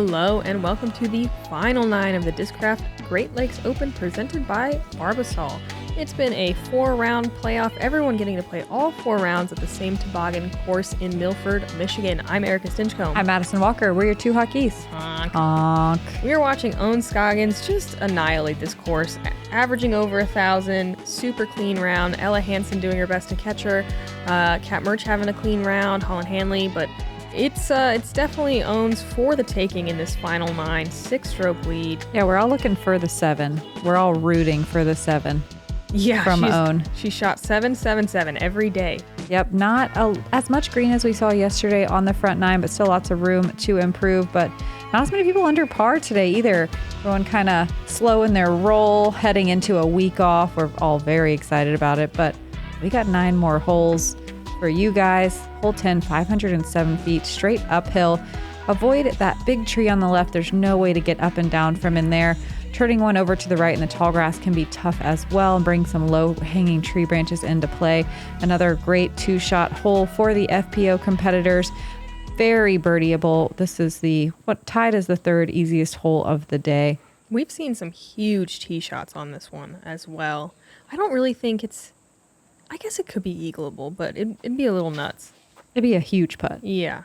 Hello and welcome to the final 9 of the Discraft Great Lakes Open presented by Barbasol. It's been a 4-round playoff, everyone getting to play all 4 rounds at the same Tobaggan course in Milford, Michigan. I'm Erika Stinchcomb. I'm Madison Walker. We're your 2 hockeys. Honk. Honk. We are watching Scoggins just annihilate this course, averaging over 1,000, super clean round. Hansen doing her best to catch her. Mertsch having a clean round, Holyn Handley, but it's definitely owns for the taking in this final 9, 6-stroke lead. Yeah, we're all looking for the 7. We're all rooting for the 7. Yeah, from Own. She shot 777 every day. Yep, not as much green as we saw yesterday on the front 9, but still lots of room to improve. But not as many people under par today either. Everyone kind of slow in their roll, heading into a week off. We're all very excited about it, but we got 9 more holes for you guys. Hole 10, 507 feet, straight uphill. Avoid that big tree on the left. There's no way to get up and down from in there. Turning one over to the right in the tall grass can be tough as well and bring some low-hanging tree branches into play. Another great 2-shot hole for the FPO competitors. Very birdieable. This is tied as the 3rd easiest hole of the day. We've seen some huge tee shots on this one as well. I don't really think I guess it could be eagleable, but it'd be a little nuts. It'd be a huge putt. Yeah.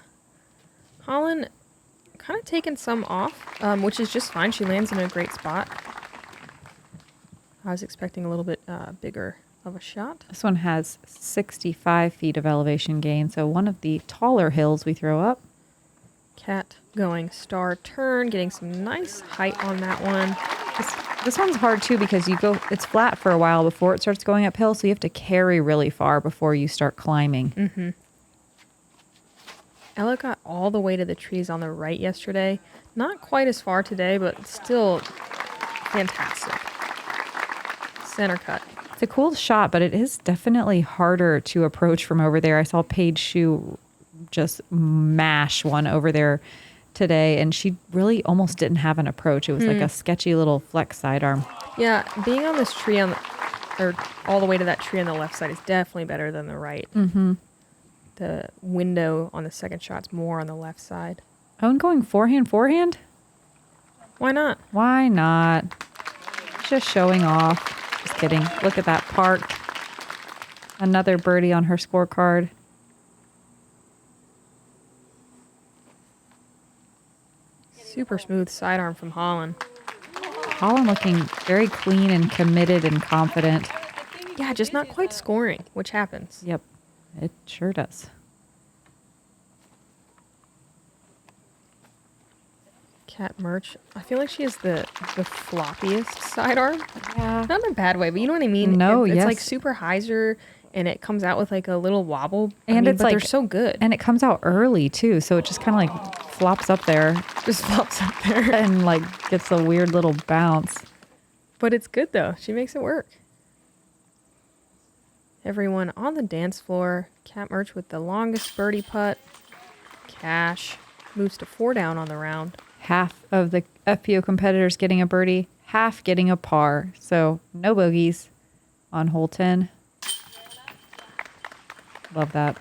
Holyn kind of taking some off, which is just fine. She lands in a great spot. I was expecting a little bit bigger of a shot. This one has 65 feet of elevation gain, so one of the taller hills we throw up. Cat going star turn, getting some nice height on that one. This one's hard too because it's flat for a while before it starts going uphill, so you have to carry really far before you start climbing. Mm-hmm. Ella got all the way to the trees on the right yesterday. Not quite as far today, but still fantastic. Center cut. It's a cool shot, but it is definitely harder to approach from over there. I saw Paige Shue just mash one over there today, and she really almost didn't have an approach. It was like a sketchy little flex sidearm. Yeah, being on this tree or all the way to that tree on the left side is definitely better than the right. Mm-hmm. The window on the second shot's more on the left side. Own going forehand? Why not? Why not? Just showing off. Just kidding. Look at that park. Another birdie on her scorecard. Super smooth sidearm from Holyn. Holyn looking very clean and committed and confident. Yeah, just not quite scoring, which happens. Yep. It sure does. Mertsch. I feel like she has the floppiest sidearm. Yeah. Not in a bad way, but you know what I mean? No, it's yes. like super hyzer, and it comes out with like a little wobble. And but they're so good. And it comes out early too, so it just kind of like flops up there. Just flops up there. And like gets a weird little bounce. But it's good though. She makes it work. Everyone on the dance floor. Mertsch with the longest birdie putt. Cash moves to 4 down on the round. Half of the FPO competitors getting a birdie, half getting a par. So no bogeys on hole 10. Love that.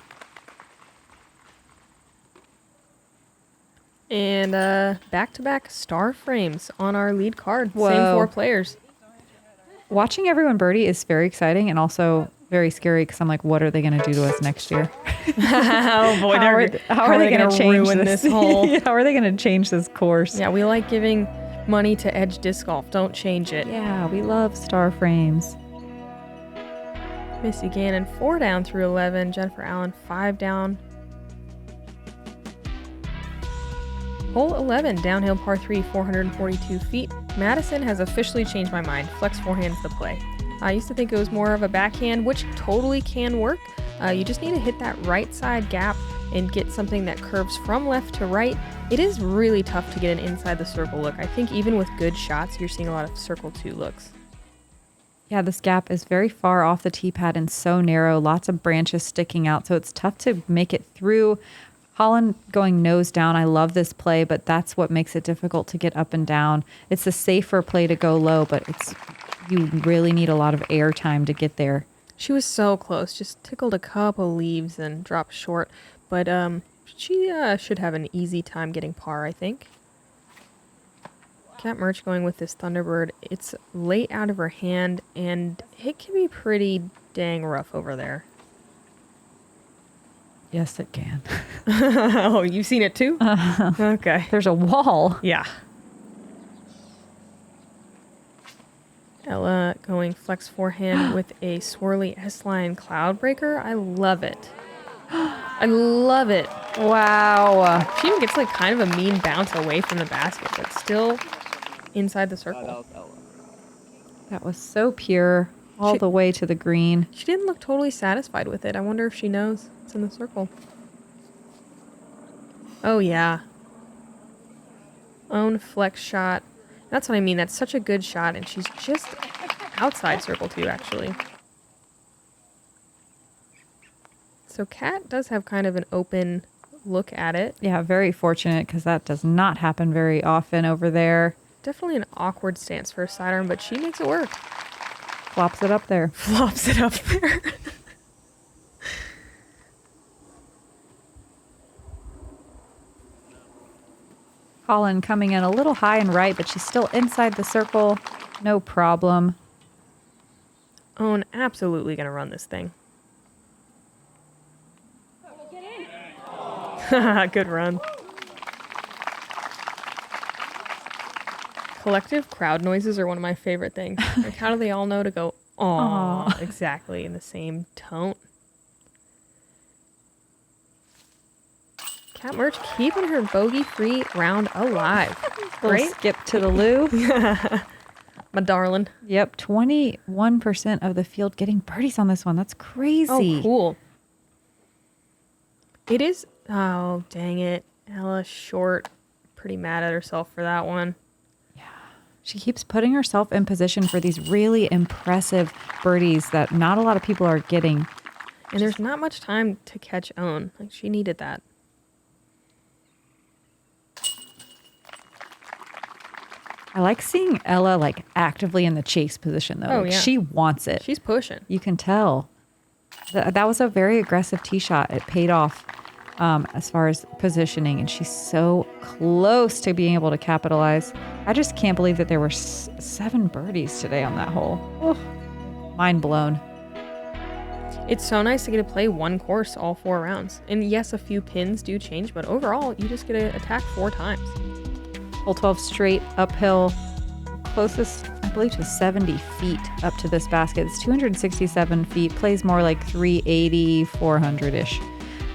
And back-to-back star frames on our lead card. Whoa. Same 4 players. Watching everyone birdie is very exciting and also very scary because I'm like, what are they going to do to us next year? Oh boy, how are they going to change ruin this hole? How are they going to change this course? Yeah, we like giving money to Edge Disc Golf. Don't change it. Yeah, we love star frames. Missy Gannon 4 down through 11. Jennifer Allen 5 down. Hole 11, downhill par 3, 442 feet. Madison has officially changed my mind. Flex forehand's the play. I used to think it was more of a backhand, which totally can work. You just need to hit that right side gap and get something that curves from left to right. It is really tough to get an inside the circle look. I think even with good shots, you're seeing a lot of circle 2 looks. Yeah, this gap is very far off the tee pad and so narrow, lots of branches sticking out, so it's tough to make it through. Holyn going nose down. I love this play, but that's what makes it difficult to get up and down. It's a safer play to go low, but you really need a lot of air time to get there. She was so close, just tickled a couple leaves and dropped short. But she should have an easy time getting par, I think. Cat Mertsch going with this Thunderbird. It's late out of her hand, and it can be pretty dang rough over there. Yes, it can. Oh, you've seen it too? Okay. There's a wall. Yeah. Ella going flex forehand with a swirly S-line Cloudbreaker. I love it. I love it. Wow. She even gets like kind of a mean bounce away from the basket, but still inside the circle. That was Ella. That was so pure all She- the way to the green. She didn't look totally satisfied with it. I wonder if she knows it's in the circle. Oh, yeah. Own flex shot. That's what I mean. That's such a good shot, and she's just outside circle too, actually. So Kat does have kind of an open look at it. Yeah, very fortunate because that does not happen very often over there. Definitely an awkward stance for a sidearm, but she makes it work. Flops it up there. Flops it up there. Holyn coming in a little high and right, but she's still inside the circle. No problem. Own absolutely going to run this thing. Good run. Collective crowd noises are one of my favorite things. Like, how do they all know to go, "Aw," exactly in the same tone? Cat Mertsch keeping her bogey-free round alive. Little Great. skip to the loo. My darling. Yep, 21% of the field getting birdies on this one. That's crazy. Oh, cool. It is. Oh, dang it. Ella short. Pretty mad at herself for that one. She keeps putting herself in position for these really impressive birdies that not a lot of people are getting. And there's not much time to catch Own. Like, she needed that. I like seeing Ella like actively in the chase position though. Oh, Like, yeah. she wants it. She's pushing. You can tell. That was a very aggressive tee shot. It paid off as far as positioning, and she's so close to being able to capitalize. I just can't believe that there were 7 birdies today on that hole. Oh, mind blown. It's so nice to get to play one course all 4 rounds. And yes, a few pins do change, but overall, you just get to attack 4 times. Hole 12 straight uphill, closest I believe to 70 feet up to this basket. It's 267 feet, plays more like 380, 400-ish.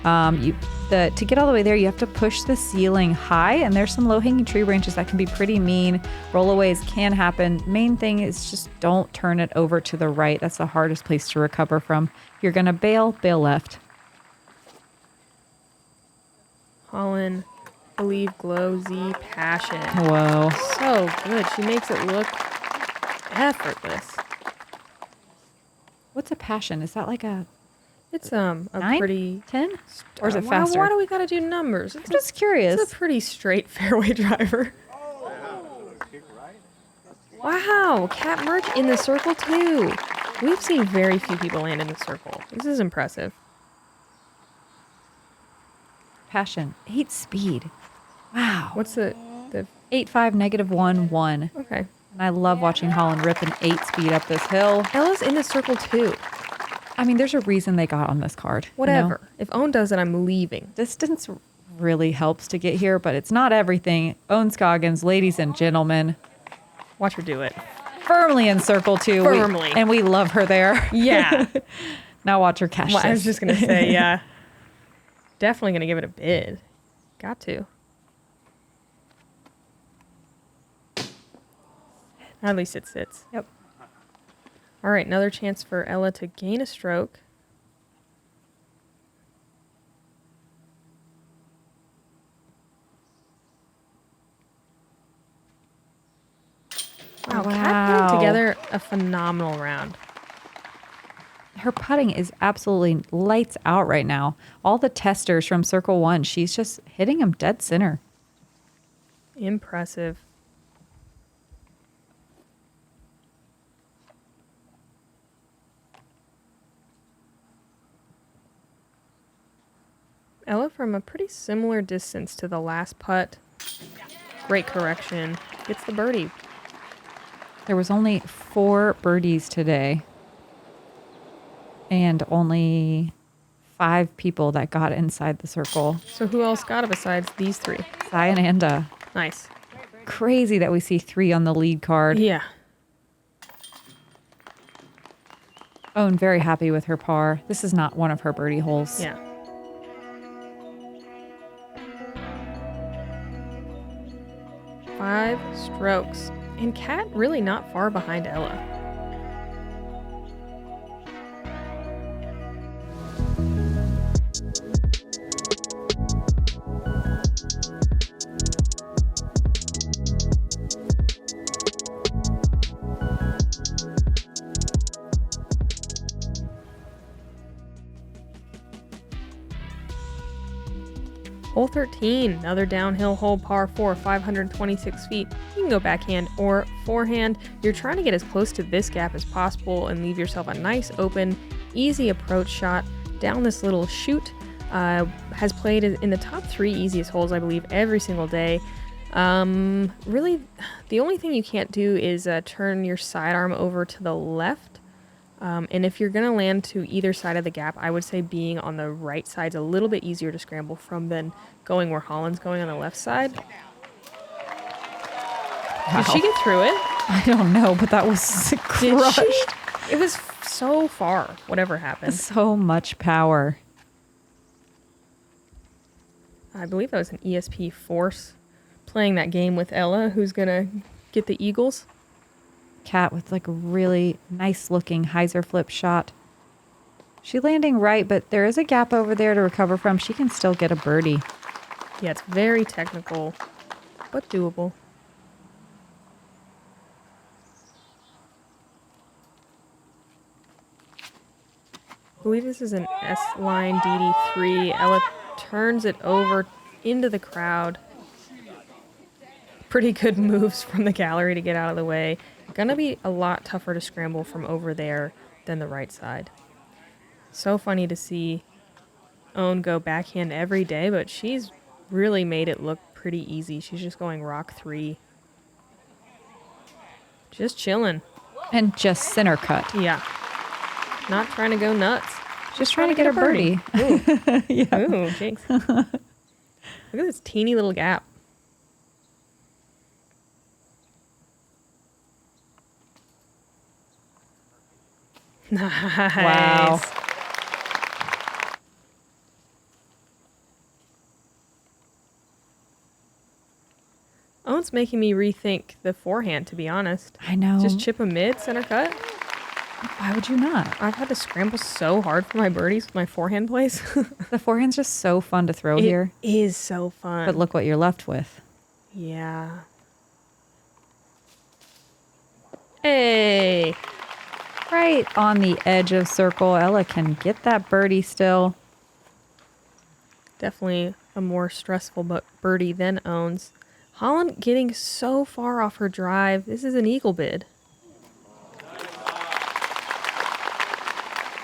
To get all the way there, you have to push the ceiling high, and there's some low-hanging tree branches that can be pretty mean. Rollaways can happen. Main thing is just don't turn it over to the right. That's the hardest place to recover from. If you're going to bail left. Holyn, Believe, Glow, Z, Passion. Whoa. So good. She makes it look effortless. What's a passion? Is that like a It's a 9? pretty 10? Or is it why- faster? Why do we gotta do numbers? I'm just curious. It's a pretty straight fairway driver. Wow, Cat Mertsch in the circle too. We've seen very few people land in the circle. This is impressive. Passion. 8 speed. Wow. What's the 8.5 -1 okay? And I love watching Holyn rip an 8 speed up this hill. Ella's in the circle too. I mean, there's a reason they got on this card. Whatever. You know? If Own does it, I'm leaving. Distance really helps to get here, but it's not everything. Own Scoggins, ladies and gentlemen, Watch her do it. firmly in circle 2. Firmly. And we love her there. Yeah. Now watch her cash Well, I was this. just gonna say, yeah. Definitely gonna give it a bid. Got to. At least it sits. Yep. All right, another chance for Ella to gain a stroke. Wow, Kat putting together a phenomenal round. Her putting is absolutely lights out right now. All the testers from Circle 1, she's just hitting them dead center. Impressive. Ella from a pretty similar distance to the last putt. Great correction. Gets the birdie. There was only 4 birdies today. And only 5 people that got inside the circle. So who else got it besides these 3? Sai and Anda. Nice. Crazy that we see 3 on the lead card. Yeah. Oh, and very happy with her par. This is not one of her birdie holes. Yeah. Five strokes. And Kat really not far behind Ella. Hole 13, another downhill hole, par 4, 526 feet. You can go backhand or forehand. You're trying to get as close to this gap as possible and leave yourself a nice open, easy approach shot down this little chute. Has played in the top 3 easiest holes, I believe, every single day. Really, the only thing you can't do is turn your sidearm over to the left. And if you're going to land to either side of the gap, I would say being on the right side is a little bit easier to scramble from than going where Holyn's going on the left side. Wow. Did she get through it? I don't know, but that was crushed. Did she? It was so far, whatever happened. So much power. I believe that was an ESP Force playing that game with Ella, who's going to get the Eagles. Kat with like a really nice looking hyzer flip shot. She landing right, but there is a gap over there to recover from. She can still get a birdie. Yeah, it's very technical, but doable. I believe this is an S-line DD3. Ella turns it over into the crowd. Pretty good moves from the gallery to get out of the way. Gonna be a lot tougher to scramble from over there than the right side. So funny to see Own go backhand every day, but she's really made it look pretty easy. She's just going rock 3. Just chilling. And just center cut. Yeah. Not trying to go nuts. Just trying to get a birdie. Ooh, Yeah. Ooh, jinx. Look at this teeny little gap. Nice. Wow. Owen's making me rethink the forehand, to be honest. I know. Just chip a mid, center cut. Why would you not? I've had to scramble so hard for my birdies with my forehand plays. The forehand's just so fun to throw here. It is so fun. But look what you're left with. Yeah. Hey. Right on the edge of circle. Ella can get that birdie still. Definitely a more stressful birdie than Owns. Holyn getting so far off her drive. This is an eagle bid.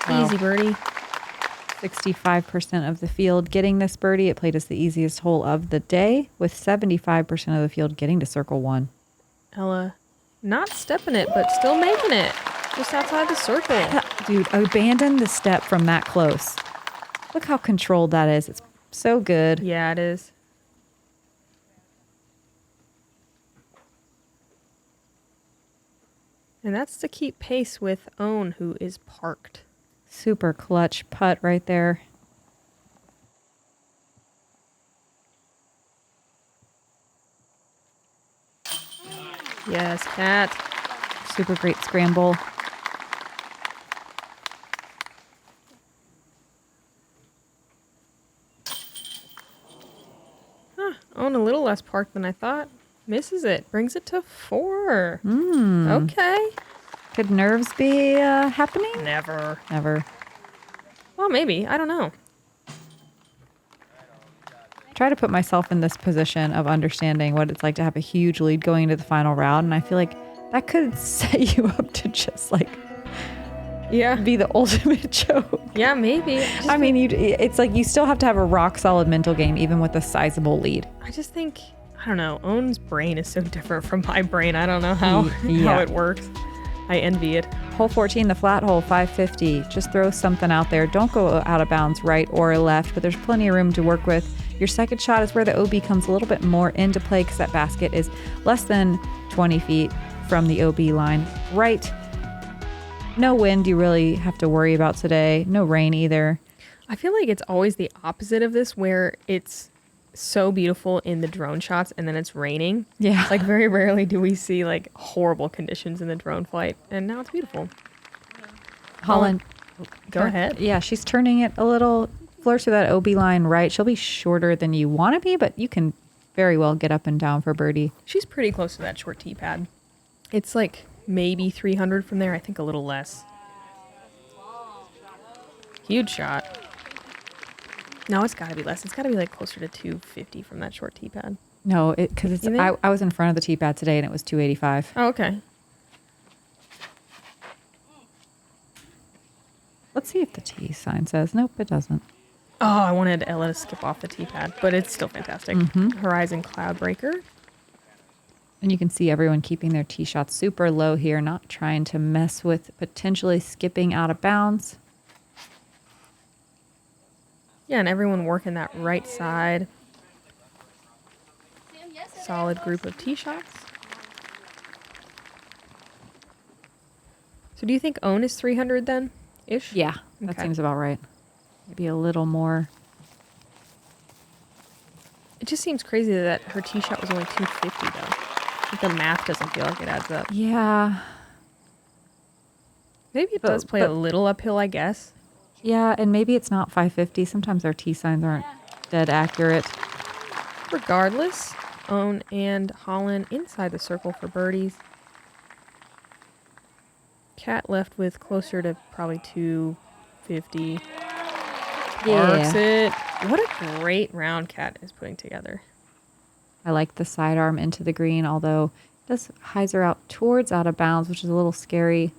Wow. Easy birdie. 65% of the field getting this birdie. It played as the easiest hole of the day, with 75% of the field getting to circle 1. Ella not stepping it, but still making it. Just outside the circle. Dude, abandon the step from that close. Look how controlled that is. It's so good. Yeah, it is. And that's to keep pace with Own, who is parked. Super clutch putt right there. Yes, Kat. Super great scramble. Own a little less parked than I thought. Misses it. Brings it to 4. Okay. Could nerves be happening? Never. Never. Well, maybe. I don't know. Try to put myself in this position of understanding what it's like to have a huge lead going into the final round, and I feel like that could set you up to just like be the ultimate joke. Yeah, maybe. I mean, it's like you still have to have a rock solid mental game even with a sizable lead. I just think I don't know. Owen's brain is so different from my brain. I don't know how Yeah. it works. I envy it. Hole 14, the flat hole, 550. Just throw something out there. Don't go out of bounds right or left, but there's plenty of room to work with. Your second shot is where the OB comes a little bit more into play because that basket is less than 20 feet from the OB line. Right. No wind you really have to worry about today. No rain either. I feel like it's always the opposite of this, where it's so beautiful in the drone shots and then it's raining. Yeah. Like very rarely do we see like horrible conditions in the drone flight, and now it's beautiful. Holyn, Go ahead. Yeah, she's turning it a little closer to that OB line right. She'll be shorter than you want to be, but you can very well get up and down for birdie. She's pretty close to that short tee pad. It's like maybe 300 from there. I think a little less. Huge shot. No, it's got to be less. It's got to be like closer to 250 from that short tee pad. No, because it's. You think? I was in front of the tee pad today and it was 285. Oh, okay. Let's see if the tee sign says. Nope, it doesn't. Oh, I wanted Ella to skip off the tee pad, but it's still fantastic. Horizon Cloud Breaker. And you can see everyone keeping their tee shots super low here, not trying to mess with potentially skipping out of bounds. Yeah, and everyone working that right side. Solid group of tee shots. So do you think Owen is 300 then? Ish? Yeah, that Okay. seems about right. Maybe a little more. It just seems crazy that her tee shot was only 250 though. Like the math doesn't feel like it adds up. Yeah. Maybe it does play a little uphill, I guess. Yeah, and maybe it's not 550. Sometimes our tee signs aren't dead accurate. Regardless, Owen and Holyn inside the circle for birdies. Cat left with closer to probably 250. Parks it. What a great round Cat is putting together. I like the sidearm into the green, although it does hyzer out towards out of bounds, which is a little scary.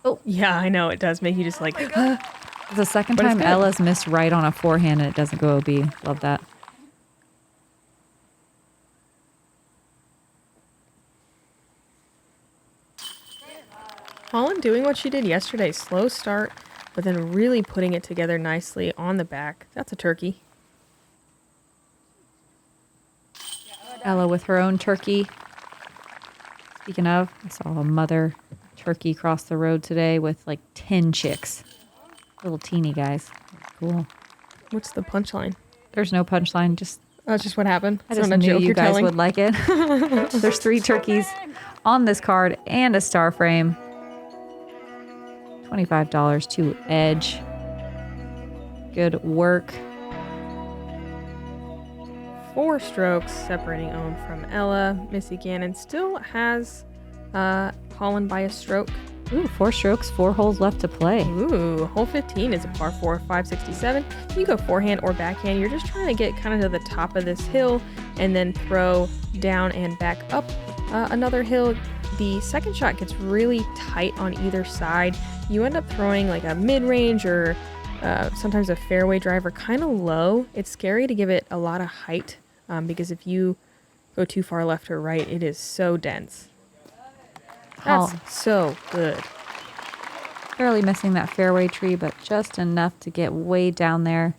Oh, yeah, I know. It does make you just like, It's the second But it's time good. Ella's missed right on a forehand and it doesn't go OB. Love that. Holyn doing what she did yesterday. Slow start, but then really putting it together nicely on the back. That's a turkey. Ella with her own turkey. Speaking of, I saw a mother turkey cross the road today with like 10 chicks. Little teeny guys. Cool. What's the punchline? There's no punchline, just That's just what happened. I It's just not a knew joke you you're guys telling. would like it. There's 3 turkeys on this card and a star frame. $25 to Edge. Good work. 4 strokes separating Owen from Ella. Missy Gannon still has Holyn by a stroke. Ooh, 4 strokes, 4 holes left to play. Ooh, hole 15 is a par 4, 567. You go forehand or backhand. You're just trying to get kind of to the top of this hill and then throw down and back up another hill. The second shot gets really tight on either side. You end up throwing like a mid-range or sometimes a fairway driver kind of low. It's scary to give it a lot of height because if you go too far left or right, it is so dense. That's so good. Barely missing that fairway tree, but just enough to get way down there.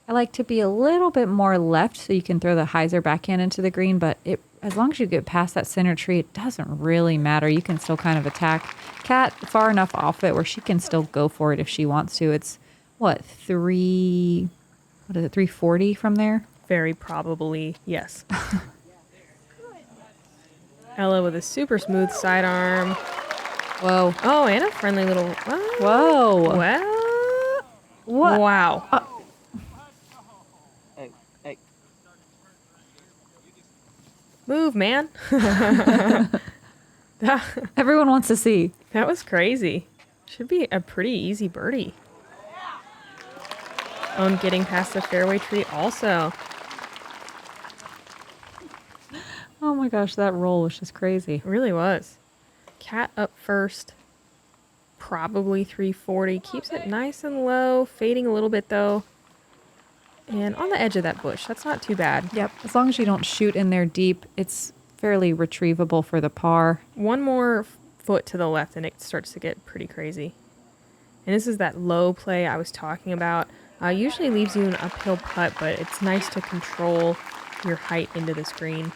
I like to be a little bit more left so you can throw the hyzer backhand into the green, but as long as you get past that center tree, it doesn't really matter. You can still kind of attack Cat far enough off it where she can still go for it if she wants to. It's, 340 from there? Very probably, yes. Ella with a super smooth sidearm. Whoa. Oh, and a friendly little... Whoa. Well... What? Wow. Hey. Move, man. Everyone wants to see. That was crazy. Should be a pretty easy birdie. Owen getting past the fairway tree also. Oh my gosh, that roll was just crazy. It really was. Cat up first. Probably 340. Keeps it nice and low. Fading a little bit though. And on the edge of that bush. That's not too bad. Yep. As long as you don't shoot in there deep, it's fairly retrievable for the par. One more foot to the left and it starts to get pretty crazy. And this is that low play I was talking about. Usually leaves you an uphill putt, but it's nice to control your height into this green.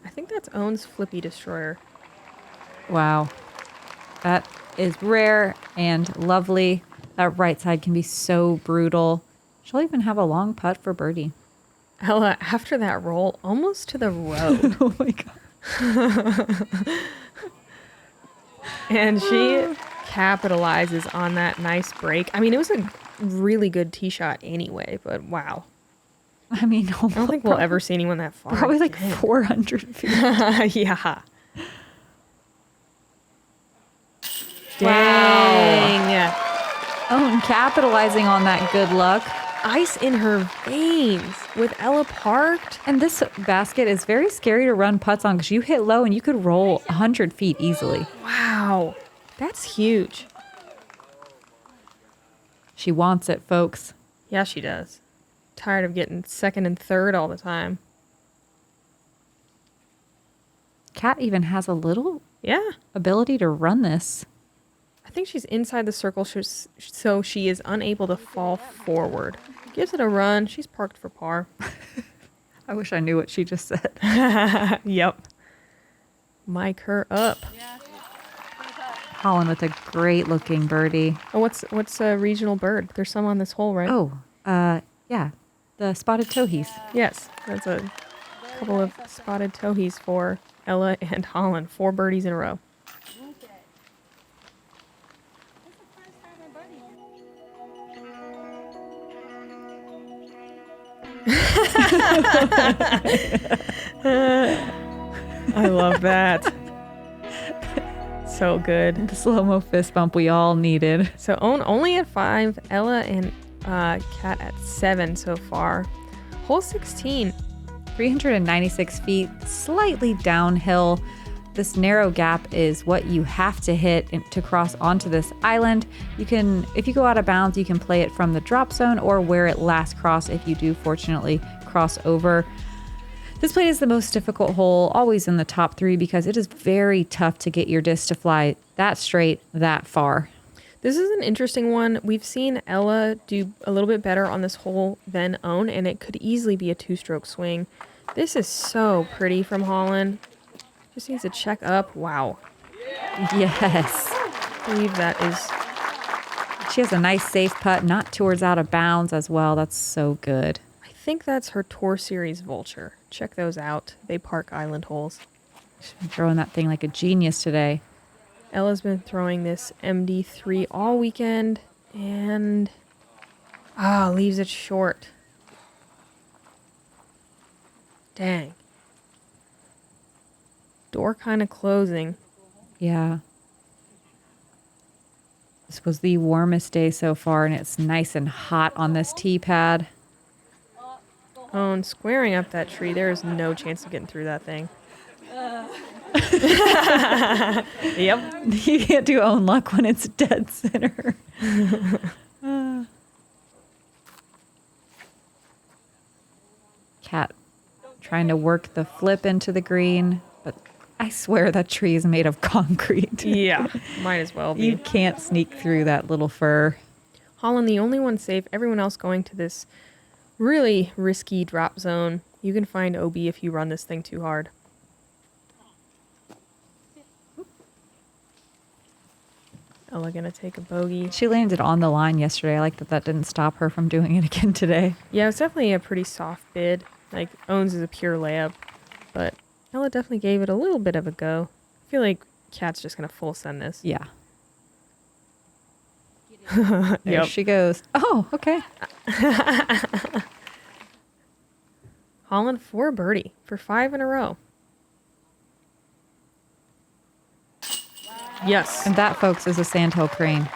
I think that's Owen's Flippy Destroyer. Wow. That is rare and lovely. That right side can be so brutal. She'll even have a long putt for birdie. Ella, after that roll, almost to the road. Oh my God. And she capitalizes on that nice break. I mean, it was a really good tee shot anyway, but wow. I mean, I don't think we'll ever see anyone that far. Probably like 400 feet. Yeah. Wow. Dang. Oh, capitalizing on that good luck. Ice in her veins with Ella parked. And this basket is very scary to run putts on because you hit low and you could roll 100 feet easily. Wow. That's huge. She wants it, folks. Yeah, she does. Tired of getting second and third all the time. Kat even has a little Yeah. ability to run this. I think she's inside the circle, so she is unable to fall forward. Gives it a run. She's parked for par. I wish I knew what she just said. Yep. Mic her up. Holyn with a great looking birdie. Oh, what's a regional bird? There's some on this hole, right? Oh, yeah. The spotted towhees. Yes. That's a couple of spotted towhees for Ella and Holyn. 4 birdies in a row. I love that. So good. The slow-mo fist bump we all needed. So Owen only at 5, Ella and Kat at 7 so far. Hole 16. 396 feet, slightly downhill. This narrow gap is what you have to hit to cross onto this island. You can, if you go out of bounds, you can play it from the drop zone or where it last cross if you do fortunately cross over. This play is the most difficult hole, always in the top 3, because it is very tough to get your disc to fly that straight, that far. This is an interesting one. We've seen Ella do a little bit better on this hole than Owen, and it could easily be a 2-stroke swing. This is so pretty from Holyn. Just needs to check up. Wow. Yes. I believe that is... She has a nice safe putt, not towards out of bounds as well. That's so good. I think that's her Tour Series Vulture. Check those out. They park island holes. She's been throwing that thing like a genius today. Ella's been throwing this MD3 all weekend and leaves it short. Dang. Door kind of closing. Yeah. This was the warmest day so far, and it's nice and hot on this tee pad. Oh, and squaring up that tree, there is no chance of getting through that thing. Yep. You can't do own luck when it's dead center. Cat trying to work the flip into the green, but I swear that tree is made of concrete. Yeah, might as well be. You can't sneak through that little fur. Holyn, the only one safe. Everyone else going to this really risky drop zone. You can find OB if you run this thing too hard. Ella gonna take a bogey. She landed on the line yesterday. I like that didn't stop her from doing it again today. Yeah, it's definitely a pretty soft bid. Like, Owens is a pure layup. But Ella definitely gave it a little bit of a go. I feel like Kat's just gonna full send this. Yeah. There she goes. Oh, okay. Holyn for a birdie for 5 in a row. Yes. And that, folks, is a sandhill crane.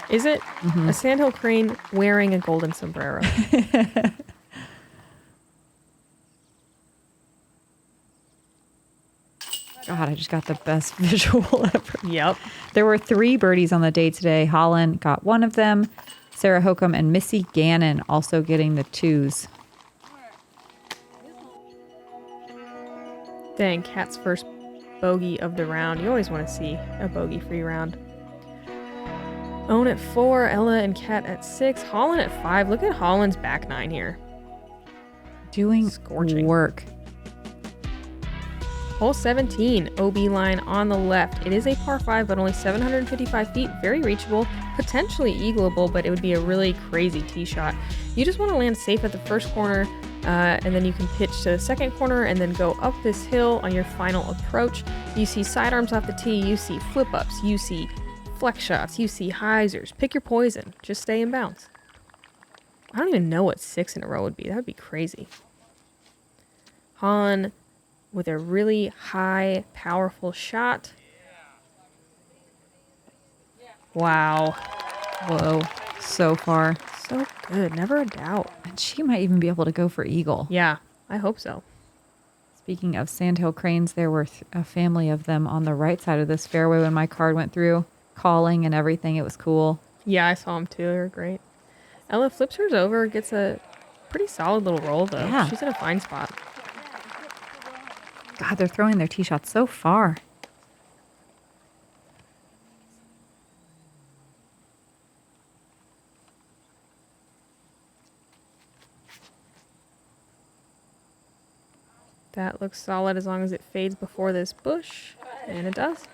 Is it? Mm-hmm. A sandhill crane wearing a golden sombrero. God, I just got the best visual ever. Yep. There were 3 birdies on the day today. Holyn got one of them. Sarah Hokum and Missy Gannon also getting the 2s. Dang, Kat's first bogey of the round. You always want to see a bogey-free round. Owen at 4, Ella and Kat at 6, Holyn at 5. Look at Holland's back 9 here. Doing Scorching work. Hole 17, OB line on the left. It is a par 5, but only 755 feet. Very reachable, potentially eagleable, but it would be a really crazy tee shot. You just want to land safe at the first corner, and then you can pitch to the second corner and then go up this hill on your final approach. You see sidearms off the tee, you see flip-ups, you see flex shots, you see hyzers. Pick your poison. Just stay in bounds. I don't even know what 6 in a row would be. That would be crazy. Holyn with a really high, powerful shot. Wow. Whoa. So far. So good. Never a doubt. And she might even be able to go for eagle. Yeah, I hope so. Speaking of sandhill cranes, there were a family of them on the right side of this fairway when my card went through, calling and everything. It was cool. Yeah, I saw them too. They were great. Ella flips hers over, gets a pretty solid little roll, though. Yeah. She's in a fine spot. God, they're throwing their tee shots so far. That looks solid as long as it fades before this bush. And it does.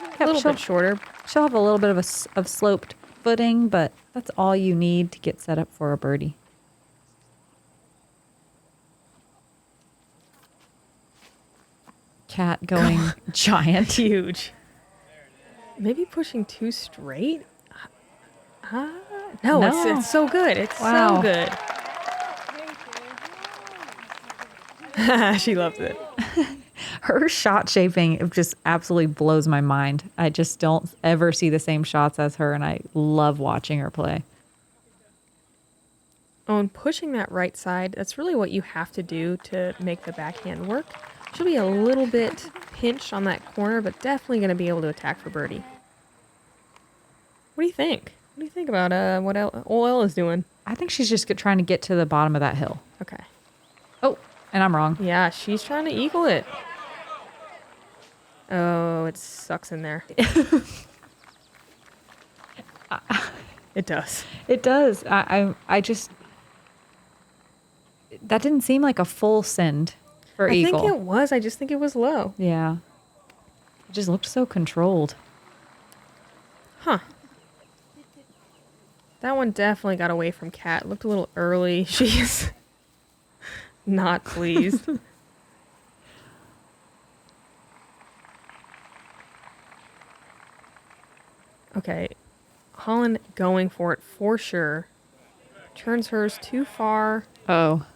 Yep, A little bit shorter. She'll have a little bit of sloped footing, but that's all you need to get set up for a birdie. Cat going giant. Huge. Maybe pushing too straight? No, No. It's so good. It's Wow. so good. She loves it. Her shot shaping just absolutely blows my mind. I just don't ever see the same shots as her, and I love watching her play. Oh, and pushing that right side, that's really what you have to do to make the backhand work. She'll be a little bit pinched on that corner, but definitely going to be able to attack for birdie. What do you think? What do you think about what OL is doing? I think she's just trying to get to the bottom of that hill. Okay. Oh, and I'm wrong. Yeah, she's trying to eagle it. Oh, it sucks in there. It does. It does. I just... That didn't seem like a full send for eagle. I think it was. I just think it was low. Yeah. It just looked so controlled. Huh. That one definitely got away from Kat. Looked a little early. She's not pleased. Okay. Holyn going for it for sure. Turns hers too far. Oh.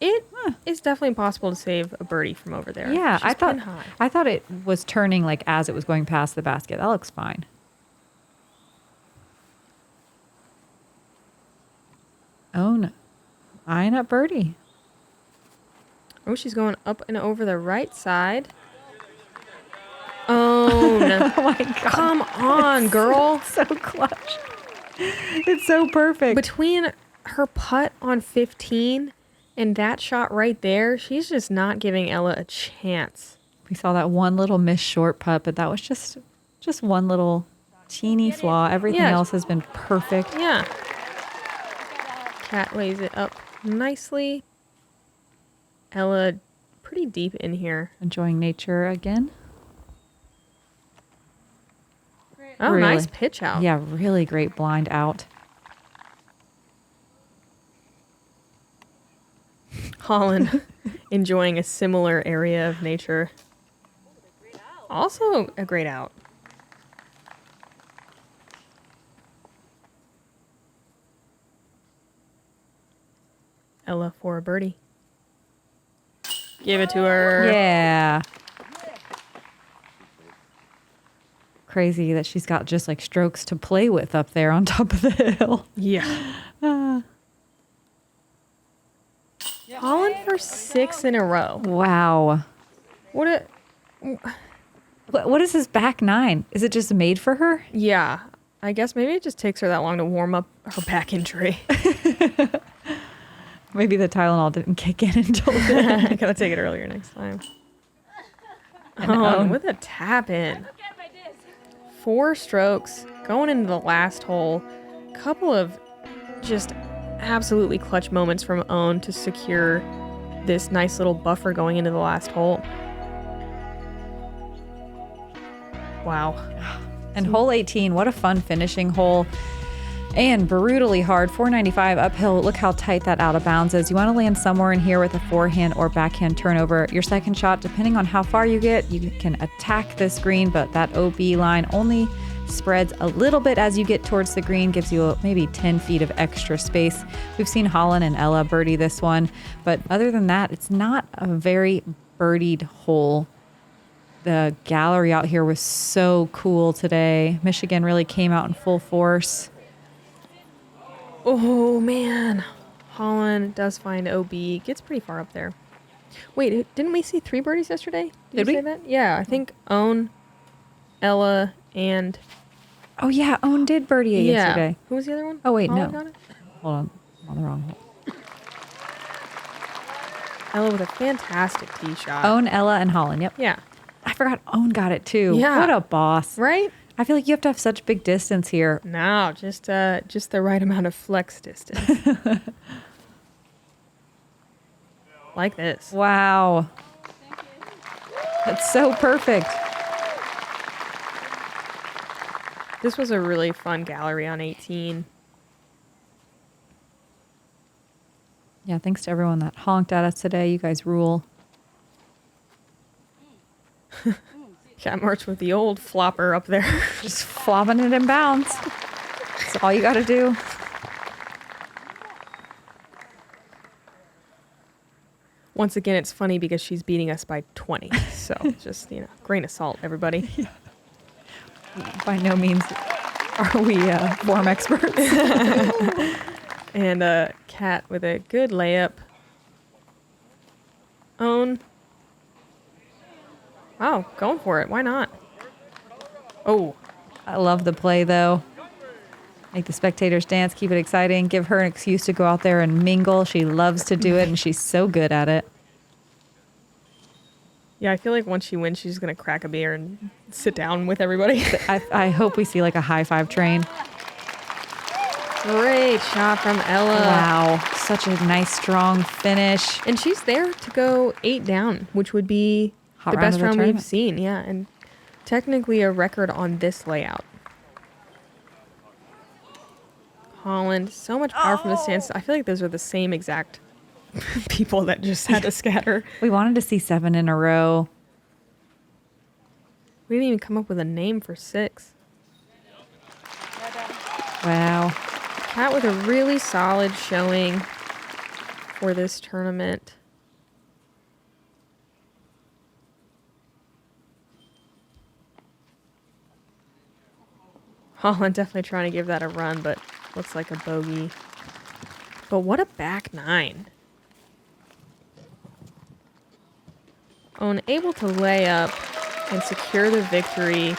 It is definitely possible to save a birdie from over there. Yeah, She's pinned high. I thought it was turning like as it was going past the basket. That looks fine. Oh no. Eyeing up birdie. Oh, she's going up and over the right side. Oh, no. Oh my god. Come on, girl. So clutch. It's so perfect. Between her putt on 15 and that shot right there, she's just not giving Ella a chance. We saw that one little missed short putt, but that was just one little teeny flaw. Everything else has been perfect. Yeah. Kat lays it up nicely. Ella pretty deep in here. Enjoying nature again. Oh, Really. nice pitch out. Yeah, really great blind out. Holyn enjoying a similar area of nature. Also a great out. Ella for a birdie. Give it to her. Yeah. Crazy that she's got just like strokes to play with up there on top of the hill. Yeah. Holyn for 6 in a row. Wow. What is this back nine? Is it just made for her? Yeah. I guess maybe it just takes her that long to warm up her back injury. Maybe the Tylenol didn't kick in until then. I gotta take it earlier next time. And With a tap in. 4 strokes going into the last hole. Couple of just absolutely clutch moments from Own to secure this nice little buffer going into the last hole. Wow. And hole 18, what a fun finishing hole. And brutally hard, 495 uphill. Look how tight that out of bounds is. You want to land somewhere in here with a forehand or backhand turnover. Your second shot, depending on how far you get, you can attack this green, but that OB line only spreads a little bit as you get towards the green, gives you maybe 10 feet of extra space. We've seen Holyn and Ella birdie this one, but other than that, it's not a very birdied hole. The gallery out here was so cool today. Michigan really came out in full force. Oh, man. Holyn does find OB. Gets pretty far up there. Wait, didn't we see 3 birdies yesterday? Did you we? say that? Yeah, I think Own, Ella, and... Oh, yeah. Own did birdie yesterday. Who was the other one? Oh, wait, Holyn no. got it? Hold on. I'm on the wrong hole. Ella with a fantastic tee shot. Own, Ella, and Holyn. Yep. Yeah. I forgot Own got it too. Yeah. What a boss. Right? I feel like you have to have such big distance here. No, just the right amount of flex distance. Like this. Wow. That's so perfect. This was a really fun gallery on 18. Yeah, thanks to everyone that honked at us today. You guys rule. Cat Mertsch with the old flopper up there. Just flopping it in bounds. That's all you got to do. Once again, it's funny because she's beating us by 20. So just, grain of salt, everybody. Yeah. By no means are we form experts. And Cat with a good layup. Own. Wow, going for it. Why not? Oh. I love the play, though. Make the spectators dance, keep it exciting, give her an excuse to go out there and mingle. She loves to do it, and she's so good at it. Yeah, I feel like once she wins, she's going to crack a beer and sit down with everybody. I hope we see like a high five train. Great shot from Ella. Wow, such a nice, strong finish. And she's there to go 8 down, which would be the best round we've seen. Yeah, and technically a record on this layout. Holyn, so much power from the stance. I feel like those are the same exact people that just had to scatter. We wanted to see 7 in a row. We didn't even come up with a name for 6. Wow. Cat with a really solid showing for this tournament. Holyn definitely trying to give that a run, but looks like a bogey. But what a back 9. Own able to lay up and secure the victory.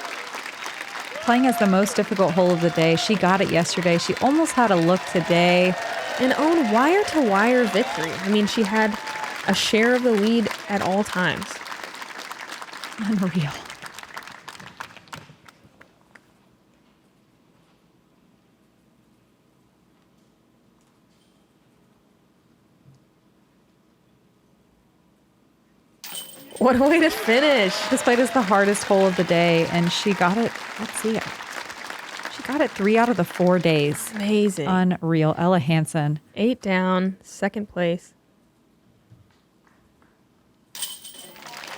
Playing as the most difficult hole of the day. She got it yesterday. She almost had a look today. And Own wire-to-wire victory. I mean, she had a share of the lead at all times. Unreal. What a way to finish. This played as the hardest hole of the day, and she got it. Let's see it. She got it 3 out of the 4 days. Amazing. Unreal. Ella Hansen. 8 down, second place.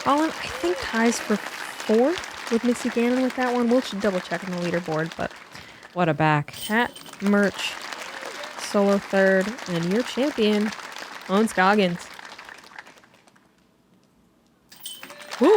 Holyn, I think, ties for 4th with Missy Gannon with that one. We'll double check on the leaderboard, but What a back. Cat Mertsch, solo 3rd, and your champion, Scoggins. Woo!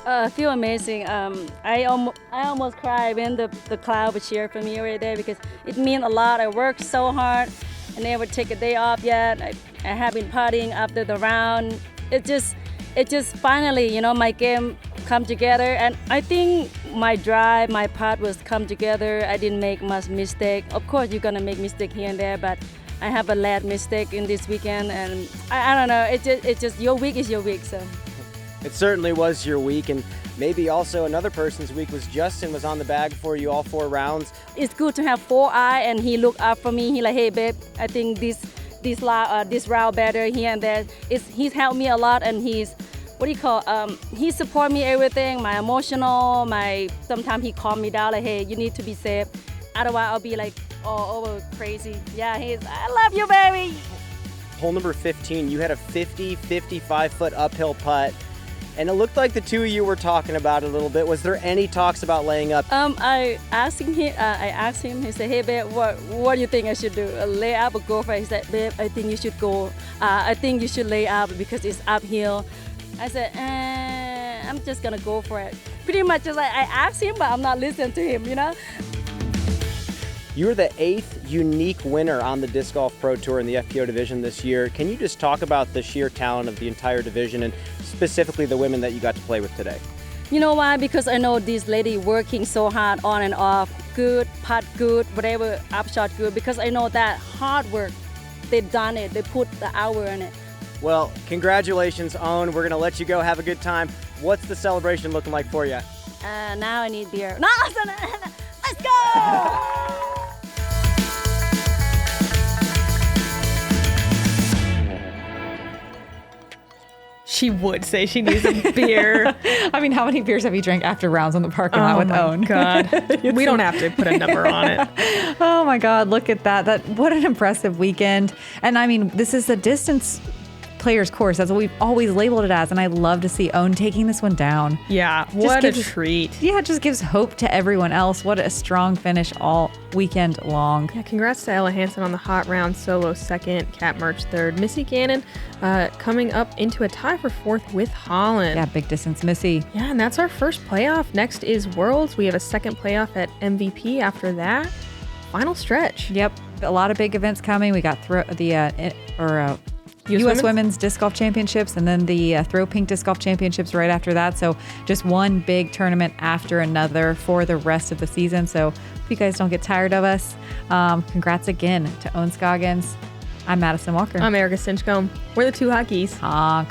I feel amazing. I almost cried when the crowd would cheer for me every day because it means a lot. I worked so hard. I never take a day off yet. I have been partying after the round. It just finally, my game come together. And I think my drive, my putt was come together. I didn't make much mistake. Of course, you're gonna make mistake here and there, but I have a lad mistake in this weekend, and I don't know. It's just your week is your week, so. It certainly was your week, and maybe also another person's week was Justin was on the bag for you all 4 rounds. It's good to have 4 eye, and he looked up for me. He like, hey babe, I think this round better here and there. He's helped me a lot, and he support me everything, my emotional, sometimes he calm me down like, hey, you need to be safe. Otherwise I'll be like all over crazy. Yeah, I love you, baby. Hole number 15, you had a 55 foot uphill putt. And it looked like the two of you were talking about it a little bit. Was there any talks about laying up? I asked him. He said, "Hey, babe, what do you think I should do? Lay up or go for it?" He said, "Babe, I think you should go. I think you should lay up because it's uphill." I said, "I'm just gonna go for it." Pretty much just like I asked him, but I'm not listening to him. You were the 8th unique winner on the Disc Golf Pro Tour in the FPO division this year. Can you just talk about the sheer talent of the entire division and specifically the women that you got to play with today? You know why? Because I know this lady working so hard on and off, good, putt good, whatever, upshot good, because I know that hard work, they've done it, they put the hour in it. Well, congratulations, Owen. We're gonna let you go, have a good time. What's the celebration looking like for you? Now I need beer. No, let's go! She would say she needs a beer. I mean, how many beers have you drank after rounds on the parking lot with Owen? God. We don't have to put a number on it. Oh my God, look at that. What an impressive weekend. And I mean, this is a distance players course. That's what we've always labeled it as. And I love to see Owen taking this one down. Yeah, what a treat. Yeah, it just gives hope to everyone else. What a strong finish all weekend long. Yeah, congrats to Ella Hansen on the hot round solo second, Kat Mertsch third, Missy Gannon coming up into a tie for 4th with Holyn. Yeah, big distance Missy. Yeah, and that's our first playoff. Next is Worlds. We have a second playoff at MVP after that. Final stretch. Yep, a lot of big events coming. We got U.S. Women's Disc Golf Championships and then the Throw Pink Disc Golf Championships right after that. So just one big tournament after another for the rest of the season. So if you guys don't get tired of us, congrats again to Owen Scoggins. I'm Madison Walker. I'm Erika Stinchcomb. We're the two hot geese. Honk.